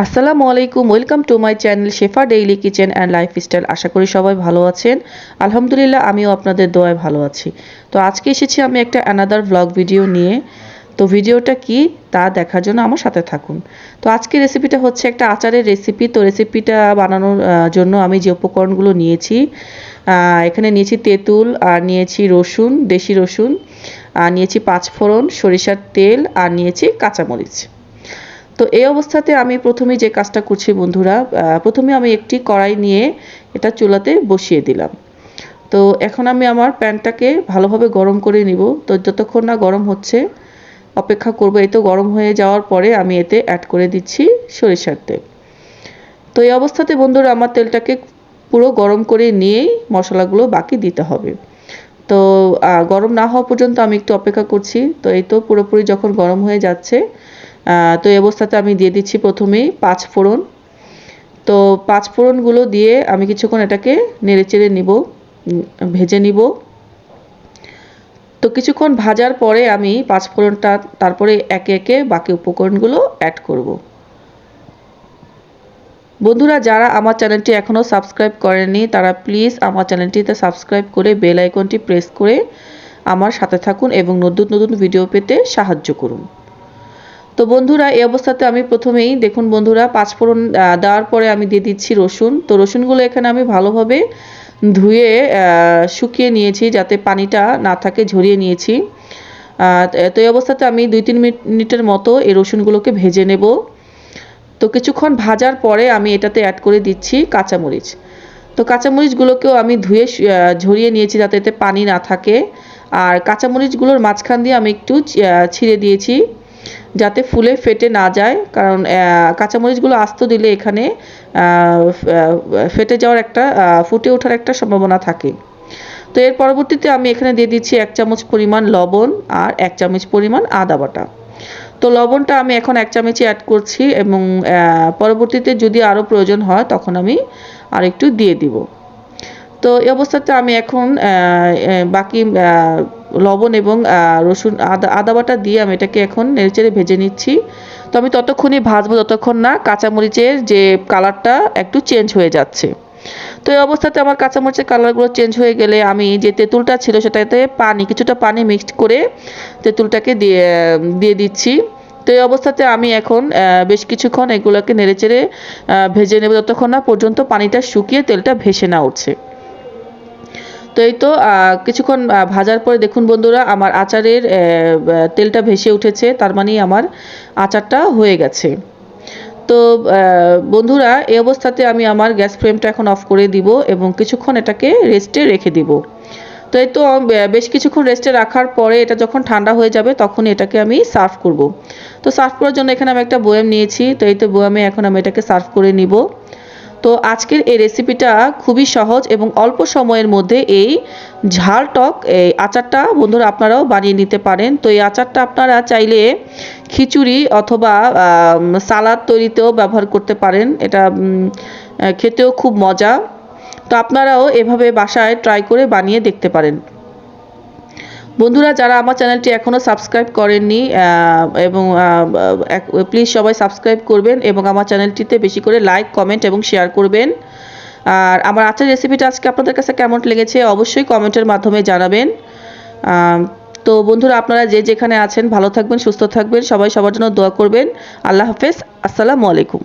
আসসালামু আলাইকুম, welcome to my channel Shefa daily kitchen and lifestyle. আশা করি সবাই ভালো আছেন। আলহামদুলিল্লাহ, আমিও আপনাদের দোয়ায় ভালো আছি। তো আজকে এসেছি আমি একটা অ্যানাদার ভ্লগ ভিডিও নিয়ে। তো ভিডিওটা কি তা দেখার জন্য আমার সাথে থাকুন। তো আজকের রেসিপিটা হচ্ছে একটা আচারের রেসিপি। তো রেসিপিটা বানানোর জন্য আমি যে উপকরণগুলো নিয়েছি, এখানে নিয়েছি তেঁতুল, আর নিয়েছি রসুন, দেশি রসুন, আর নিয়েছি পাঁচফোড়ন, সরিষার তেল, আর নিয়েছি কাঁচামরিচ। তো এই অবস্থাতে আমি প্রথমে যে কাজটা করছি বন্ধুরা, প্রথমে আমি একটি কড়াই নিয়ে এটা চুলাতে বসিয়ে দিলাম। তো এখন আমি আমার প্যানটাকে ভালোভাবে গরম করে নিব। তো যতক্ষণ না গরম হচ্ছে অপেক্ষা করব। এই তো গরম হয়ে যাওয়ার পরে আমি এতে অ্যাড করে দিচ্ছি সরিষার তেল। তো এই অবস্থাতে বন্ধুরা আমার তেলটাকে পুরো গরম করে নিয়েই মশলাগুলো বাকি দিতে হবে। তো গরম না হওয়া পর্যন্ত আমি একটু অপেক্ষা করছি। তো এই তো পুরোপুরি যখন গরম হয়ে যাচ্ছে, তো এই অবস্থাতে আমি দিয়ে দিচ্ছি প্রথমেই পাঁচফোড়ন। তো পাঁচফোড়নগুলো দিয়ে আমি কিছুক্ষণ এটাকে নেড়েচেড়ে নিব, ভেজে নিব। তো কিছুক্ষণ ভাজার পরে আমি পাঁচফোড়নটা তারপরে একে একে বাকি উপকরণগুলো অ্যাড করব। বন্ধুরা, যারা আমার চ্যানেলটি এখনও সাবস্ক্রাইব করেননি তারা প্লিজ আমার চ্যানেলটিতে সাবস্ক্রাইব করে বেল আইকনটি প্রেস করে আমার সাথে থাকুন এবং নতুন নতুন ভিডিও পেতে সাহায্য করুন। তো বন্ধুরা, এই অবস্থাতে আমি প্রথমেই দেখুন বন্ধুরা, পাঁচফোড়ন দেওয়ার পরে আমি দিয়ে দিচ্ছি রসুন। তো রসুনগুলো এখানে আমি ভালোভাবে ধুয়ে শুকিয়ে নিয়েছি, যাতে পানিটা না থাকে, ঝরিয়ে নিয়েছি। তো এই অবস্থাতে আমি 2-3 মিনিটের মতো এই রসুনগুলোকে ভেজে নেব। তো কিছুক্ষণ ভাজার পরে আমি এটাতে অ্যাড করে দিচ্ছি কাঁচামরিচ। তো কাঁচামরিচগুলোকেও আমি ধুয়ে ঝরিয়ে নিয়েছি, যাতে এতে পানি না থাকে। আর কাঁচামরিচগুলোর মাঝখান দিয়ে আমি একটু ছিঁড়ে দিয়েছি, যাতে ফুলে ফেটে না যায়। কারণ কাঁচামরিচগুলো আস্ত দিলে এখানে ফেটে যাওয়ার একটা ফুটে ওঠার একটা সম্ভাবনা থাকে। তো এর পরবর্তীতে আমি এখানে দিয়ে দিচ্ছি 1 চামচ পরিমাণ লবণ আর 1 চামচ পরিমাণ আদা বাটা। তো লবণটা আমি এখন 1 চামচই অ্যাড করছি এবং পরবর্তীতে যদি আরও প্রয়োজন হয় তখন আমি আর একটু দিয়ে দিব। তো এই অবস্থাতে আমি এখন বাকি লবণ এবং রসুন আদা বাটা দিয়ে আমি এটাকে এখন নেড়েচেড়ে ভেজে নিচ্ছি। তো আমি ততক্ষণই ভাজবো যতক্ষণ না কাঁচামরিচের যে কালারটা একটু চেঞ্জ হয়ে যাচ্ছে। তো এই অবস্থাতে আমার কাঁচামরিচের কালারগুলো চেঞ্জ হয়ে গেলে আমি যে তেঁতুলটা ছিল সেটাতে কিছুটা পানি মিক্সড করে তেঁতুলটাকে দিয়ে দিচ্ছি। তো এই অবস্থাতে আমি এখন বেশ কিছুক্ষণ এগুলোকে নেড়েচেড়ে ভেজে নেব যতক্ষণ না পর্যন্ত পানিটা শুকিয়ে তেলটা ভেসে না উঠছে। তো এই তো কিছুক্ষণ ভাজার পরে দেখুন বন্ধুরা, আমার আচারের তেলটা ভেসে উঠেছে, তার মানেই আমার আচারটা হয়ে গেছে। তো বন্ধুরা, এই অবস্থাতে আমি আমার গ্যাস ফ্লেমটা এখন অফ করে দিব এবং কিছুক্ষণ এটাকে রেস্টে রেখে দিব। তো এই তো বেশ কিছুক্ষণ রেস্টে রাখার পরে এটা যখন ঠান্ডা হয়ে যাবে তখন এটাকে আমি সার্ভ করব। তো সার্ভ করার জন্য এখানে আমি একটা বয়াম নিয়েছি। তো এই তো বয়ামে এখন আমি এটাকে সার্ভ করে নিব। তো আজকের এই রেসিপিটা খুবই সহজ এবং অল্প সময়ের মধ্যে এই ঝাল টক এই আচারটা বন্ধুরা আপনারাও বানিয়ে নিতে পারেন। তো এই আচারটা আপনারা চাইলে খিচুড়ি অথবা সালাদ তৈরিতেও ব্যবহার করতে পারেন। এটা খেতেও খুব মজা। তো আপনারাও এভাবে বাসায় ট্রাই করে বানিয়ে দেখতে পারেন। বন্ধুরা, যারা আমার চ্যানেলটি এখনও সাবস্ক্রাইব করেননি এবং প্লিজ সবাই সাবস্ক্রাইব করবেন এবং আমার চ্যানেলটিতে বেশি করে লাইক, কমেন্ট এবং শেয়ার করবেন। আর আমার আচার রেসিপিটা আজকে আপনাদের কাছে কেমন লেগেছে অবশ্যই কমেন্টের মাধ্যমে জানাবেন। তো বন্ধুরা, আপনারা যে যেখানে আছেন ভালো থাকবেন, সুস্থ থাকবেন, সবাই সবার জন্য দোয়া করবেন। আল্লাহ হাফেজ, আসসালামু আলাইকুম।